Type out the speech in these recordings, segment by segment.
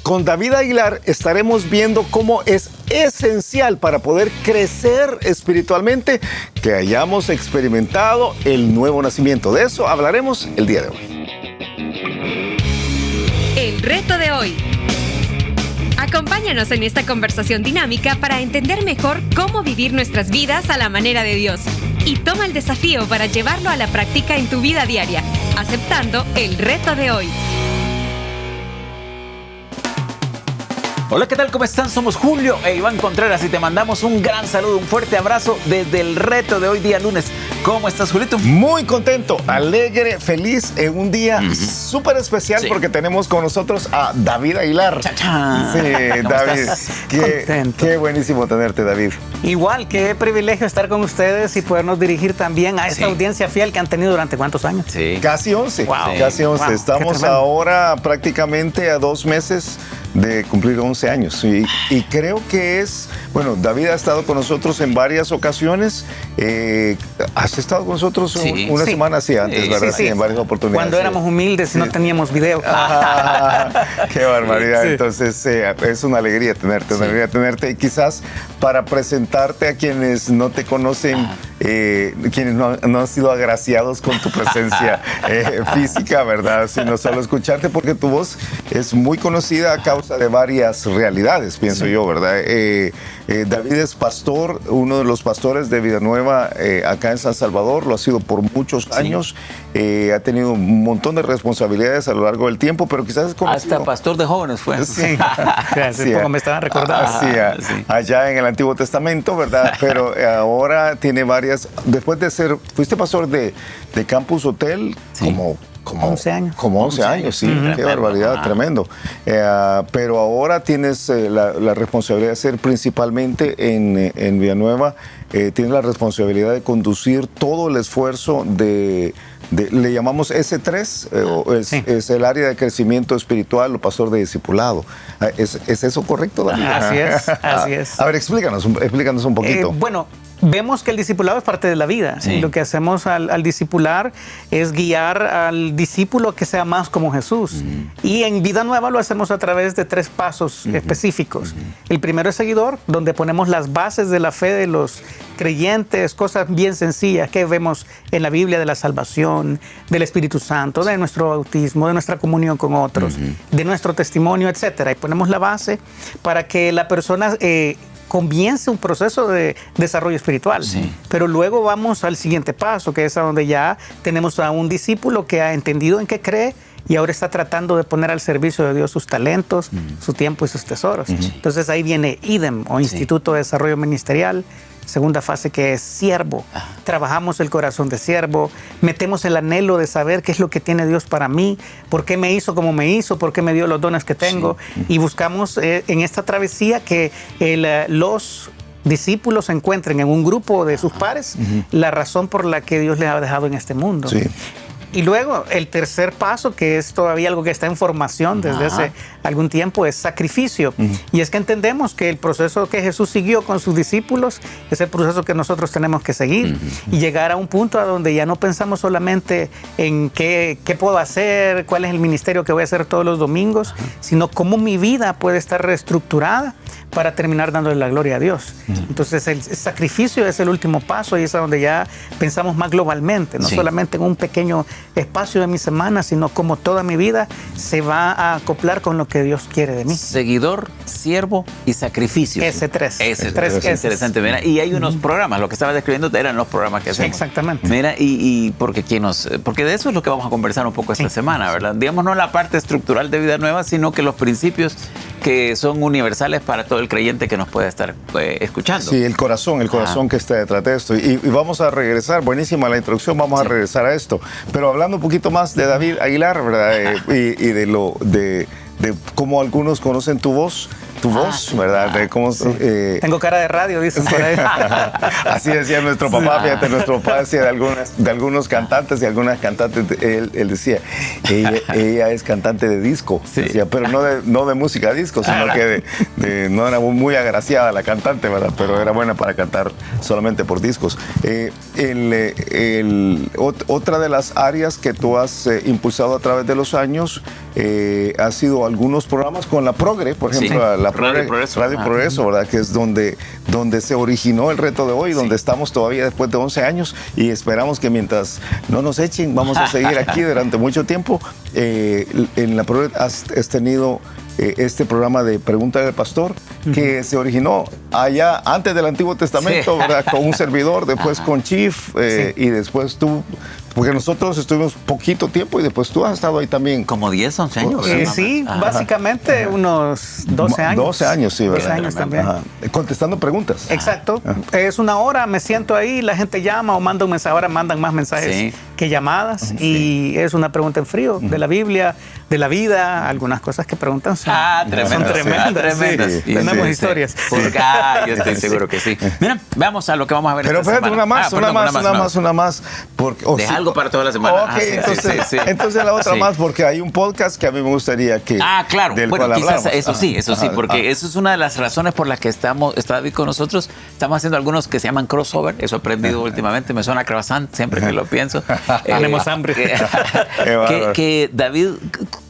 Con David Aguilar estaremos viendo cómo es esencial para poder crecer espiritualmente que hayamos experimentado el nuevo nacimiento. De eso hablaremos el día de hoy. El reto de hoy. Acompáñanos en esta conversación dinámica para entender mejor cómo vivir nuestras vidas a la manera de Dios. Y toma el desafío para llevarlo a la práctica en tu vida diaria, aceptando el reto de hoy. Hola, ¿qué tal? ¿Cómo están? Somos Julio e Iván Contreras y te mandamos un gran saludo, un fuerte abrazo desde el reto de hoy día lunes. ¿Cómo estás, Julito? Muy contento, alegre, feliz en un día súper especial porque tenemos con nosotros a David Aguilar. ¡Chachán! Sí, David. Qué buenísimo tenerte, David. Igual, qué privilegio estar con ustedes y podernos dirigir también a esta audiencia fiel que han tenido durante ¿cuántos años? Sí. Casi 11. Wow. Casi 11. Wow, Estamos ahora prácticamente a 2 meses de cumplir 11 años. Y creo que es, bueno, David ha estado con nosotros en varias ocasiones. ¿Has estado con nosotros una semana así antes, verdad? Sí, en varias oportunidades. Cuando éramos humildes y no teníamos video. ¡Qué barbaridad! Sí. Entonces, es una alegría tenerte. Y quizás para presentarte a quienes no te conocen, quienes no han sido agraciados con tu presencia física, ¿verdad? Sino solo escucharte, porque tu voz es muy conocida a causa de varias realidades, pienso yo, ¿verdad? David es pastor, uno de los pastores de Vida Nueva acá en San Salvador, lo ha sido por muchos años, ha tenido un montón de responsabilidades a lo largo del tiempo, pero quizás es conocido. Hasta pastor de jóvenes fue. Sí, hace poco me estaban recordando. Allá en el Antiguo Testamento, ¿verdad? Pero ahora tiene varias, después de ser, fuiste pastor de Campus Hotel, como 11 años. Como 11 años, sí. Qué barbaridad, tremendo. Pero ahora tienes la responsabilidad de ser principalmente en Villanueva, tienes la responsabilidad de conducir todo el esfuerzo le llamamos S3, es el área de crecimiento espiritual o pastor de discipulado. ¿Es eso correcto, David? Así es. A ver, explícanos un poquito. Bueno, vemos que el discipulado es parte de la vida. Y lo que hacemos al discipular es guiar al discípulo a que sea más como Jesús. Y en Vida Nueva lo hacemos a través de 3 pasos específicos. El primero es seguidor, donde ponemos las bases de la fe de los creyentes, cosas bien sencillas que vemos en la Biblia de la salvación, del Espíritu Santo, de nuestro bautismo, de nuestra comunión con otros, de nuestro testimonio, etcétera. Y ponemos la base para que la persona comience un proceso de desarrollo espiritual. Pero luego vamos al siguiente paso, que es a donde ya tenemos a un discípulo que ha entendido en qué cree y ahora está tratando de poner al servicio de Dios sus talentos, su tiempo y sus tesoros. Entonces ahí viene IDEM, o Instituto de Desarrollo Ministerial. Segunda fase, que es siervo. Trabajamos el corazón de siervo, metemos el anhelo de saber qué es lo que tiene Dios para mí, por qué me hizo como me hizo, por qué me dio los dones que tengo. Y buscamos en esta travesía que los discípulos encuentren en un grupo de sus pares la razón por la que Dios les ha dejado en este mundo. Y luego el tercer paso, que es todavía algo que está en formación desde hace algún tiempo, es sacrificio. Y es que entendemos que el proceso que Jesús siguió con sus discípulos es el proceso que nosotros tenemos que seguir y llegar a un punto a donde ya no pensamos solamente en qué puedo hacer, cuál es el ministerio que voy a hacer todos los domingos, sino cómo mi vida puede estar reestructurada para terminar dándole la gloria a Dios. Entonces el sacrificio es el último paso y es a donde ya pensamos más globalmente, no solamente en un pequeño espacio de mi semana, sino como toda mi vida se va a acoplar con lo que Dios quiere de mí. Seguidor, siervo y sacrificio. S3. S3 es interesante. Mira, y hay unos programas, lo que estabas describiendo eran los programas que hacemos. Exactamente. Mira, y porque de eso es lo que vamos a conversar un poco esta semana, ¿verdad? Digamos, no la parte estructural de Vida Nueva, sino que los principios que son universales para todo el creyente que nos pueda estar escuchando. Sí, el corazón que está detrás de esto. Y vamos a regresar, buenísima la introducción, vamos a regresar a esto. Pero hablando un poquito más de David Aguilar, ¿verdad? Y de cómo algunos conocen tu voz tu voz, ¿verdad? De cómo, Tengo cara de radio, dicen por ahí. Así decía nuestro papá, fíjate, nuestro papá decía de algunos cantantes y algunas cantantes, él decía, ella es cantante de disco, decía, pero no de música disco, sino que no era muy agraciada la cantante, ¿verdad? Pero era buena para cantar solamente por discos. Otra de las áreas que tú has impulsado a través de los años ha sido algunos programas con la Progre, por ejemplo, la Progre, Radio Progreso, ¿verdad? Que es donde se originó el reto de hoy, donde estamos todavía después de 11 años y esperamos que mientras no nos echen, vamos a seguir aquí durante mucho tiempo. En la Progre has tenido este programa de Pregunta del Pastor, que se originó allá antes del Antiguo Testamento, ¿verdad? Con un servidor, después con Chief, y después tú, porque nosotros estuvimos poquito tiempo y después tú has estado ahí también. Como 10, 11 años. Sí, básicamente unos 12 años. 12 años, sí, ¿verdad? 12 años también. Contestando preguntas. Exacto. Es una hora, me siento ahí, la gente llama o manda un mensaje. Ahora mandan más mensajes que llamadas. Y es una pregunta en frío de la Biblia, de la vida, algunas cosas que preguntan son tremendas. Tenemos historias. Yo estoy seguro que sí. Mira, vamos a lo que vamos a ver Pero esta espérate, semana. una más. Deja algo para toda la semana. Ok, entonces la otra más, porque hay un podcast que a mí me gustaría que... claro. Del bueno, cual quizás hablamos. eso sí, porque eso es una de las razones por las que está David con nosotros. Estamos haciendo algunos que se llaman crossover. Eso he aprendido últimamente. Me suena croissant siempre que lo pienso. Tenemos hambre. Que David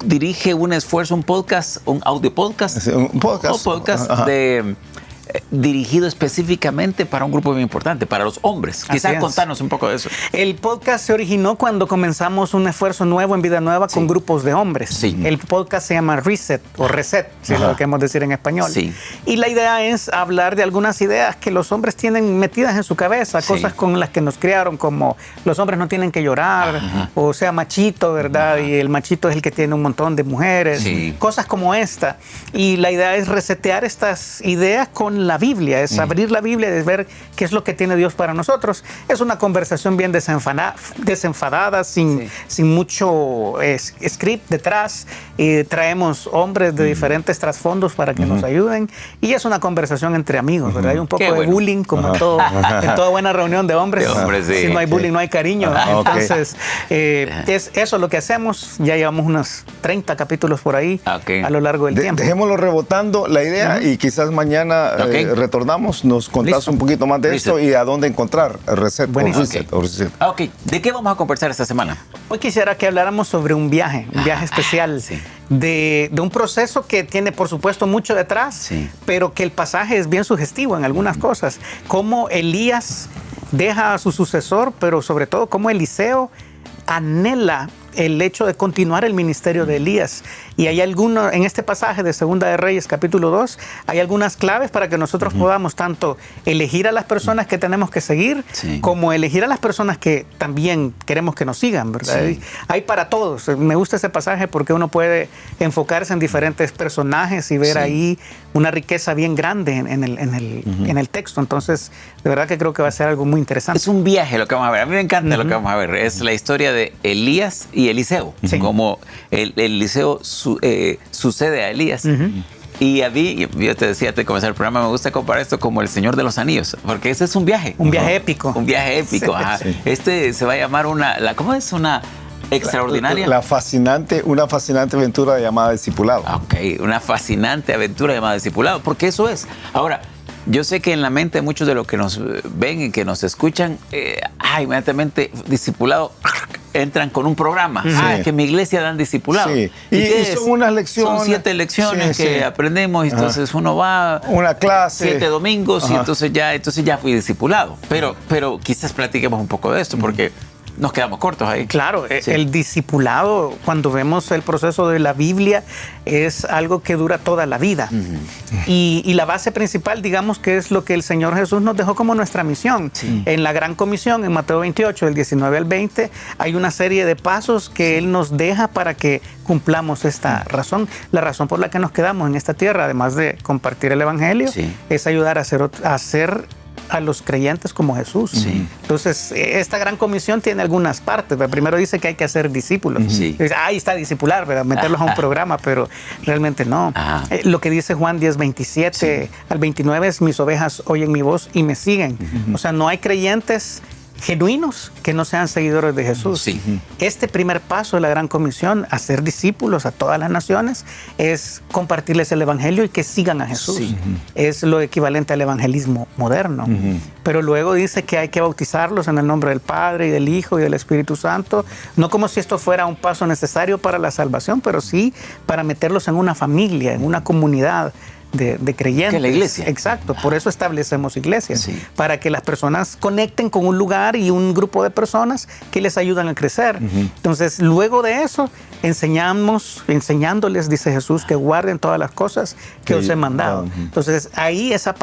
dirige un esfuerzo, un audio podcast. Un podcast. Dirigido específicamente para un grupo muy importante, para los hombres. Quizás contarnos un poco de eso. El podcast se originó cuando comenzamos un esfuerzo nuevo en Vida Nueva con grupos de hombres. Sí. El podcast se llama Reset o Reset, si es lo que queremos decir en español. Sí. Y la idea es hablar de algunas ideas que los hombres tienen metidas en su cabeza, cosas con las que nos criaron, como los hombres no tienen que llorar, o sea, machito, ¿verdad? Y el machito es el que tiene un montón de mujeres, cosas como esta. Y la idea es resetear estas ideas con la Biblia, es abrir la Biblia, es ver qué es lo que tiene Dios para nosotros. Es una conversación bien desenfadada, sin mucho script detrás. Traemos hombres de diferentes trasfondos para que nos ayuden y es una conversation entre amigos, ¿verdad? Hay un poco de bullying, como en toda buena reunión de hombres. Si no hay bullying, no hay cariño. Entonces, es eso lo que hacemos. Ya llevamos unos 30 capítulos por ahí a lo largo del tiempo. Dejémoslo rebotando la idea y quizás mañana retornamos, nos contás un poquito más de esto y a dónde encontrar Reset. ¿De qué vamos a conversar esta semana? Hoy quisiera que habláramos sobre un viaje especial de un proceso que tiene, por supuesto, mucho detrás, pero que el pasaje es bien sugestivo en algunas cosas. Cómo Elías deja a su sucesor, pero sobre todo cómo Eliseo anhela el hecho de continuar el ministerio de Elías. Y hay algunos, en este pasaje de Segunda de Reyes, capítulo 2, hay algunas claves para que nosotros podamos tanto elegir a las personas que tenemos que seguir, como elegir a las personas que también queremos que nos sigan, ¿verdad? Hay para todos. Me gusta ese pasaje porque uno puede enfocarse en diferentes personajes y ver ahí una riqueza bien grande en el texto. Entonces, de verdad que creo que va a ser algo muy interesante. Es un viaje lo que vamos a ver. A mí me encanta lo que vamos a ver. Es la historia de Elías y Eliseo. Como Eliseo sucede a Elías. Y a mí, yo te decía antes de comenzar el programa, me gusta comparar esto como el Señor de los Anillos, porque ese es un viaje. Un viaje épico. Un viaje épico. Este se va a llamar ¿cómo es? Una extraordinaria. Una fascinante aventura llamada Discipulado. Una fascinante aventura llamada Discipulado, porque eso es. Ahora, yo sé que en la mente de muchos de los que nos ven y que nos escuchan, inmediatamente discipulado, entran con un programa. Es que en mi iglesia dan discipulado. Y son unas lecciones. Son 7 lecciones que aprendemos, y entonces uno va una clase 7 domingos y entonces ya fui discipulado. Pero quizás platiquemos un poco de esto, porque nos quedamos cortos ahí. Claro, el discipulado, cuando vemos el proceso de la Biblia, es algo que dura toda la vida. Y la base principal, digamos, que es lo que el Señor Jesús nos dejó como nuestra misión. En la Gran Comisión, en Mateo 28, del 19 al 20, hay una serie de pasos que Él nos deja para que cumplamos esta razón. La razón por la que nos quedamos en esta tierra, además de compartir el Evangelio, es ayudar a hacer a los creyentes como Jesús. Sí. Entonces, esta gran comisión tiene algunas partes. Primero dice que hay que hacer discípulos. Sí. Dice, ahí está discipular, ¿verdad? Meterlos a un programa, pero realmente no. Lo que dice Juan 10:27 al 29 es: mis ovejas oyen mi voz y me siguen. O sea, no hay creyentes genuinos que no sean seguidores de Jesús. Sí. Este primer paso de la Gran Comisión, hacer discípulos a todas las naciones, es compartirles el Evangelio y que sigan a Jesús. Sí. Es lo equivalente al evangelismo moderno. Pero luego dice que hay que bautizarlos en el nombre del Padre y del Hijo y del Espíritu Santo, no como si esto fuera un paso necesario para la salvación, pero sí para meterlos en una familia, en una comunidad de creyentes. Que la iglesia. Exacto, por eso establecemos iglesias, Sí. para que las personas conecten con un lugar y un grupo de personas que les ayudan a crecer. Entonces, luego de eso, enseñándoles, dice Jesús, que guarden todas las cosas que os he mandado. Entonces, ahí esa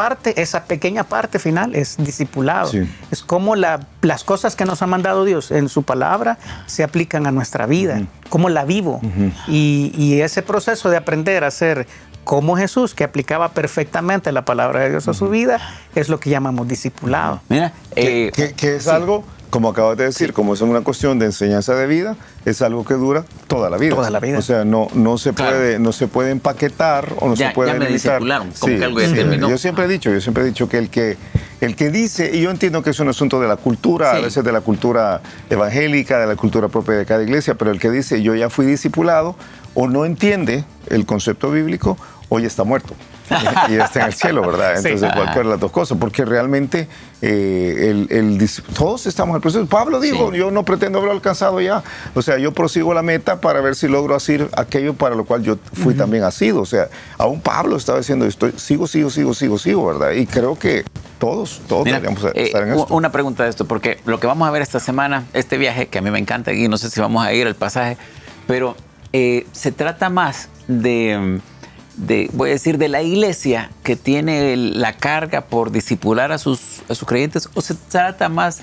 pequeña parte final es discipulado. Sí. Es como las cosas que nos ha mandado Dios en su palabra se aplican a nuestra vida, cómo la vivo. Y ese proceso de aprender a ser como Jesús, que aplicaba perfectamente la palabra de Dios a su vida, es lo que llamamos discipulado. Mira, Que es algo, como acabas de decir, como es una cuestión de enseñanza de vida, es algo que dura toda la vida. Toda la vida. O sea, no se puede empaquetar o no Ya- se puede ya me limitar. discipularon, como que algo ya terminó. Yo siempre he dicho que el que dice, y yo entiendo que es un asunto de la cultura, Sí. a veces de la cultura evangélica, de la cultura propia de cada iglesia, pero el que dice yo ya fui discipulado o no entiende el concepto bíblico, hoy está muerto. Y está en el cielo, ¿verdad? Sí. Entonces, cualquiera de las dos cosas, porque realmente todos estamos en el proceso. Pablo dijo, Sí. yo no pretendo haberlo alcanzado ya. O sea, yo prosigo la meta para ver si logro hacer aquello para lo cual yo fui también asido. O sea, aún Pablo estaba diciendo, sigo, ¿verdad? Y creo que todos Mira, deberíamos estar en esto. una pregunta de esto, porque lo que vamos a ver esta semana, este viaje, que a mí me encanta, y no sé si vamos a ir al pasaje, pero se trata más voy a decir, de la iglesia que tiene la carga por discipular a sus creyentes, o se trata más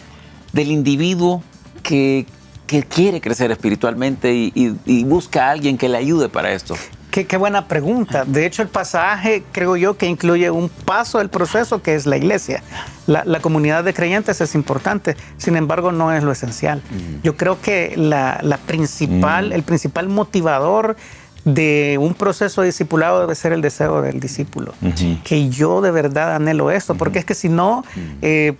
del individuo que quiere crecer espiritualmente y busca a alguien que le ayude para esto. Qué buena pregunta. De hecho, el pasaje creo yo que incluye un paso del proceso que es la iglesia. La comunidad de creyentes es importante, sin embargo no es lo esencial. Yo creo que el principal motivador de un proceso de discipulado debe ser el deseo del discípulo. Que yo de verdad anhelo esto, porque es que si no,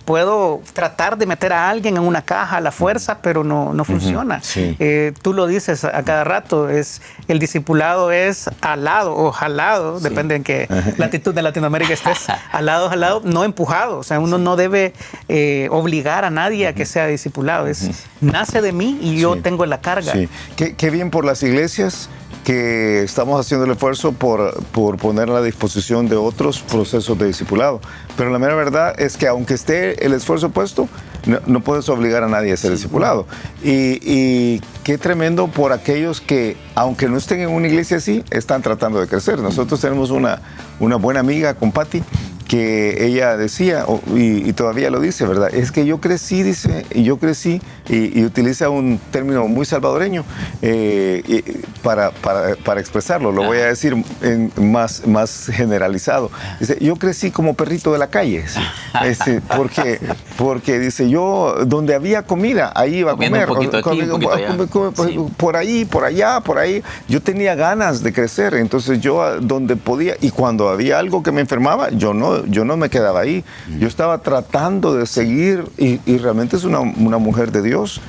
puedo tratar de meter a alguien en una caja a la fuerza, pero no funciona. Sí. Tú lo dices a cada rato, el discipulado es alado o jalado, depende en qué latitud de Latinoamérica estés, jalado, no empujado. O sea, uno no debe obligar a nadie a que sea discipulado. Nace de mí y yo tengo la carga. Sí. Qué bien por las iglesias que estamos haciendo el esfuerzo por poner a la disposición de otros procesos de discipulado. Pero la mera verdad es que aunque esté el esfuerzo puesto, no puedes obligar a nadie a ser discipulado. Y qué tremendo por aquellos que, aunque no estén en una iglesia así, están tratando de crecer. Nosotros tenemos una buena amiga con Patti, que ella decía, y todavía lo dice, ¿verdad? Es que yo crecí, dice, y utiliza un término muy salvadoreño para expresarlo, lo voy a decir más generalizado. Dice, yo crecí como perrito de la calle, porque dice, yo, donde había comida, ahí iba a Comiendo comer. un poquito aquí, un poquito allá. Sí. Por ahí, por allá, por ahí. Yo tenía ganas de crecer, entonces yo donde podía, y cuando había algo que me enfermaba, yo no me quedaba ahí. Yo estaba tratando de seguir, y realmente es una mujer de Dios,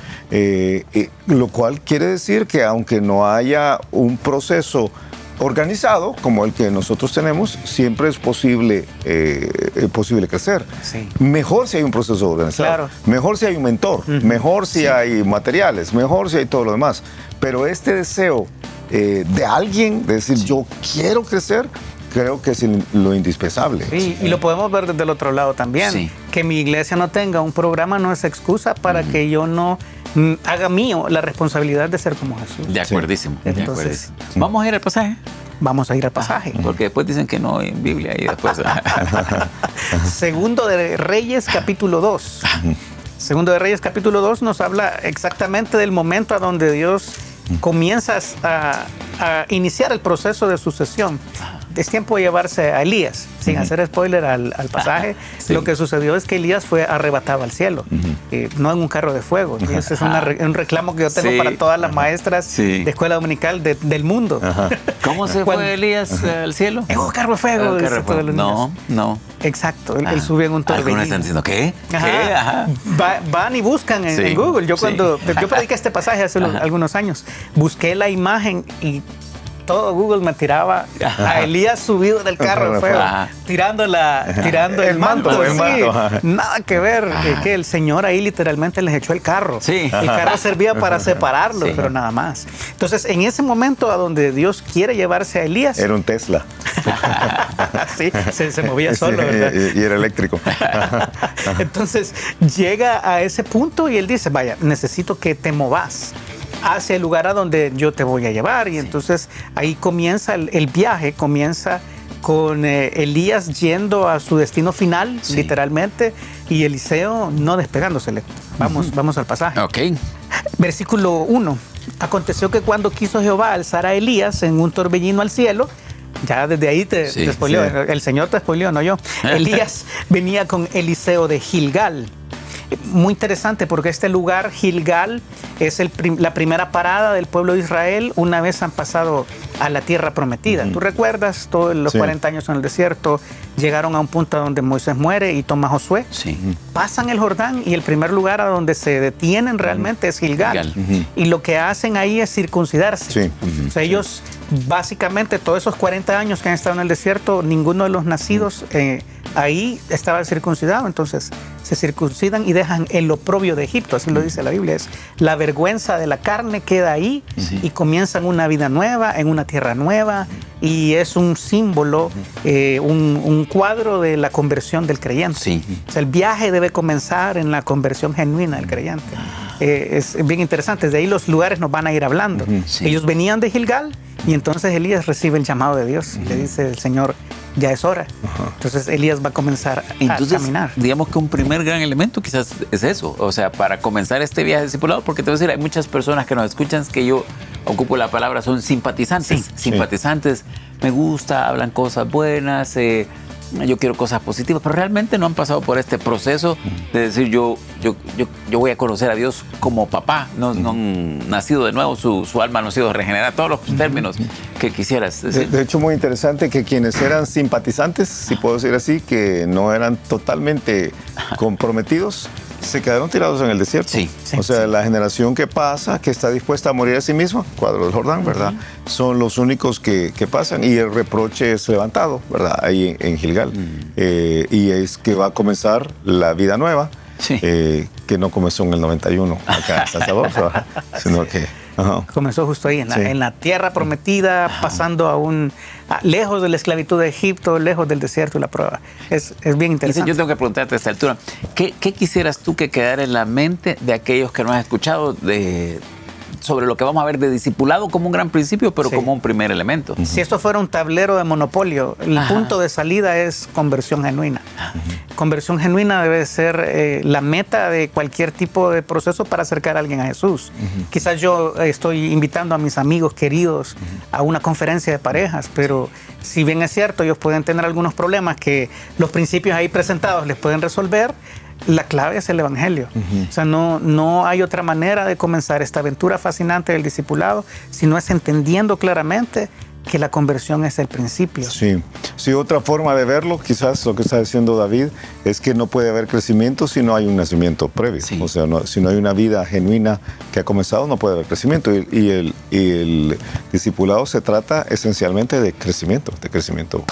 lo cual quiere decir que aunque no haya un proceso organizado como el que nosotros tenemos, siempre es posible crecer. Sí. Mejor si hay un proceso organizado, Claro. mejor si hay un mentor, mejor si hay materiales, mejor si hay todo lo demás. Pero este deseo de alguien, de decir yo quiero crecer, creo que es lo indispensable. Sí, y lo podemos ver desde el otro lado también. Sí. Que mi iglesia no tenga un programa no es excusa para que yo no haga mío la responsabilidad de ser como Jesús. De acuerdísimo. Sí. De Entonces, acuerdísimo. ¿Vamos a ir al pasaje? Vamos a ir al pasaje. Porque después dicen que no en Biblia y después... Segundo de Reyes, capítulo 2. Segundo de Reyes, capítulo 2 nos habla exactamente del momento a donde Dios comienza a iniciar el proceso de sucesión. es tiempo de llevarse a Elías. Sin hacer spoiler al pasaje, Sí. lo que sucedió es que Elías fue arrebatado al cielo, no en un carro de fuego. Y ese es un reclamo que yo tengo Sí. para todas las maestras Sí. de escuela dominical del mundo. ¿Cómo se Cuando- fue Elías al cielo? En un carro de fuego. ¿Qué dice todos los No, niños. no. Exacto, él subió en un Algunos torbellino. están diciendo, ¿qué? Ajá. ¿Qué? Ajá. Van y buscan Sí, en Google. Yo sí. cuando yo prediqué este pasaje hace algunos años, busqué la imagen y todo Google me tiraba a Elías subido del carro de fuego, Ajá. tirando el manto. el sí. manto. Nada que ver, que el Señor ahí literalmente les echó el carro. Sí. El carro servía para separarlos, Sí. pero nada más. Entonces, en ese momento a donde Dios quiere llevarse a Elías, Era un Tesla. sí, se movía solo, Sí, ¿verdad? y era eléctrico. Entonces llega a ese punto y él dice, vaya, necesito que te movas hacia el lugar a donde yo te voy a llevar. Y entonces ahí comienza el viaje, comienza con Elías yendo a su destino final, Sí. literalmente, y Eliseo no despegándosele. Vamos al pasaje. Ok. Versículo 1. Aconteció que cuando quiso Jehová alzar a Elías en un torbellino al cielo, ya desde ahí te spoileó, sí. el Señor te spoileó, no yo. Elías venía con Eliseo de Gilgal. Muy interesante porque este lugar, Gilgal, es la primera parada del pueblo de Israel una vez han pasado a la tierra prometida. ¿Tú recuerdas? Todos los Sí. 40 años en el desierto llegaron a un punto donde Moisés muere y toma Josué. Sí. Pasan el Jordán y el primer lugar a donde se detienen realmente es Gilgal. Gilgal. Y lo que hacen ahí es circuncidarse. Sí. O sea, ellos básicamente todos esos 40 años que han estado en el desierto, ninguno de los nacidos ahí estaba circuncidado. Entonces se circuncidan y dejan el oprobio de Egipto, así lo dice la Biblia. Es la vergüenza de la carne queda ahí y comienzan una vida nueva en una tierra nueva. Y es un símbolo, un cuadro de la conversión del creyente. Sí. O sea, el viaje debe comenzar en la conversión genuina del creyente. Es bien interesante. De ahí los lugares nos van a ir hablando. Sí. Ellos venían de Gilgal y entonces Elías recibe el llamado de Dios. Le dice el Señor, ya es hora. Entonces Elías va a comenzar a Entonces, caminar. digamos que un primer gran elemento quizás es eso, o sea, para comenzar este viaje discipulado, porque te voy a decir, hay muchas personas que nos escuchan que yo ocupo la palabra, son simpatizantes. Sí. Simpatizantes, me gusta, hablan cosas buenas, yo quiero cosas positivas, pero realmente no han pasado por este proceso de decir yo voy a conocer a Dios como papá, no han nacido de nuevo, su alma no ha sido regenerada, todos los términos que quisieras decir. De hecho, muy interesante que quienes eran simpatizantes, si puedo decir así, que no eran totalmente comprometidos, se quedaron tirados en el desierto. Sí, sí, O sea, la generación que pasa, que está dispuesta a morir a sí misma, cuadro del Jordán, ¿verdad? Son los únicos que pasan y el reproche es levantado, ¿verdad? Ahí en Gilgal. Y es que va a comenzar la vida nueva, Sí. que no comenzó en el 91 acá en San Salvador, ¿verdad? Sino que... ajá. Comenzó justo ahí, Sí. en la tierra prometida, pasando lejos de la esclavitud de Egipto, lejos del desierto y la prueba. Es bien Dice, interesante. yo tengo que preguntarte a esta altura, ¿qué quisieras tú que quedara en la mente de aquellos que no han escuchado sobre lo que vamos a ver de discipulado como un gran principio, pero Sí. como un primer elemento? Si esto fuera un tablero de Monopolio, el Ajá. punto de salida es conversión genuina. Conversión genuina debe ser la meta de cualquier tipo de proceso para acercar a alguien a Jesús. Quizás yo estoy invitando a mis amigos queridos a una conferencia de parejas, pero si bien es cierto, ellos pueden tener algunos problemas que los principios ahí presentados les pueden resolver. La clave es el Evangelio. O sea, no hay otra manera de comenzar esta aventura fascinante del discipulado si no es entendiendo claramente que la conversión es el principio. Sí, otra forma de verlo, quizás lo que está diciendo David, es que no puede haber crecimiento si no hay un nacimiento previo. Sí. O sea, si no hay una vida genuina que ha comenzado, no puede haber crecimiento. Y el discipulado se trata esencialmente de crecimiento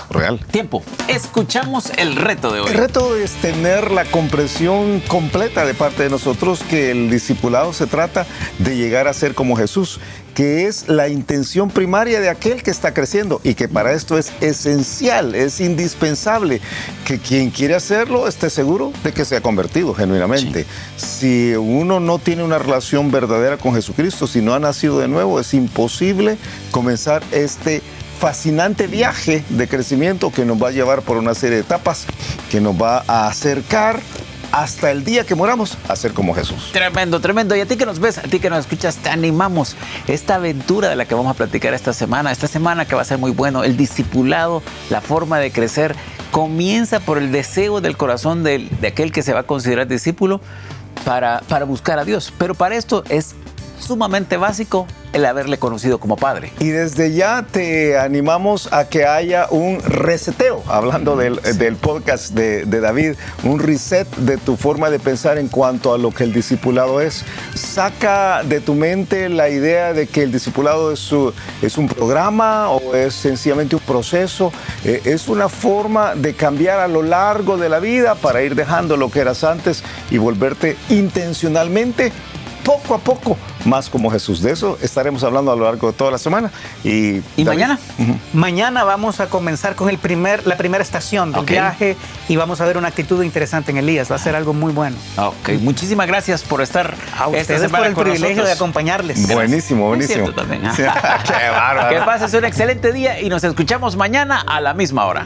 real. Tiempo. Escuchamos el reto de hoy. El reto es tener la comprensión completa de parte de nosotros que el discipulado se trata de llegar a ser como Jesús, que es la intención primaria de aquel que está creciendo y que para esto es esencial, es indispensable que quien quiere hacerlo esté seguro de que se ha convertido genuinamente. Si uno no tiene una relación verdadera con Jesucristo, si no ha nacido de nuevo, es imposible comenzar este fascinante viaje de crecimiento que nos va a llevar por una serie de etapas, que nos va a acercar hasta el día que moramos a ser como Jesús. Tremendo, tremendo. Y a ti que nos ves, a ti que nos escuchas, te animamos. Esta aventura de la que vamos a platicar esta semana que va a ser muy bueno, el discipulado, la forma de crecer, comienza por el deseo del corazón de aquel que se va a considerar discípulo para buscar a Dios. Pero para esto es sumamente básico el haberle conocido como Padre. Y desde ya te animamos a que haya un reseteo, hablando del podcast de David, un reset de tu forma de pensar en cuanto a lo que el discipulado es. Saca de tu mente la idea de que el discipulado es un programa o es sencillamente un proceso. Es una forma de cambiar a lo largo de la vida para ir dejando lo que eras antes y volverte intencionalmente, poco a poco, más como Jesús. De eso estaremos hablando a lo largo de toda la semana. ¿Y mañana? Mañana vamos a comenzar con la primera estación del viaje y vamos a ver una actitud interesante en Elías. Va a ser algo muy bueno. Ok, muchísimas gracias por estar a ustedes por el privilegio nosotros. De acompañarles. Buenísimo, buenísimo. Es cierto también. Qué bárbaro. Que pases un excelente día y nos escuchamos mañana a la misma hora.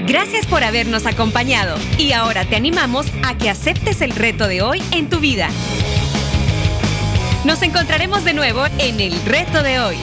Gracias por habernos acompañado y ahora te animamos a que aceptes el reto de hoy en tu vida. Nos encontraremos de nuevo en el reto de hoy.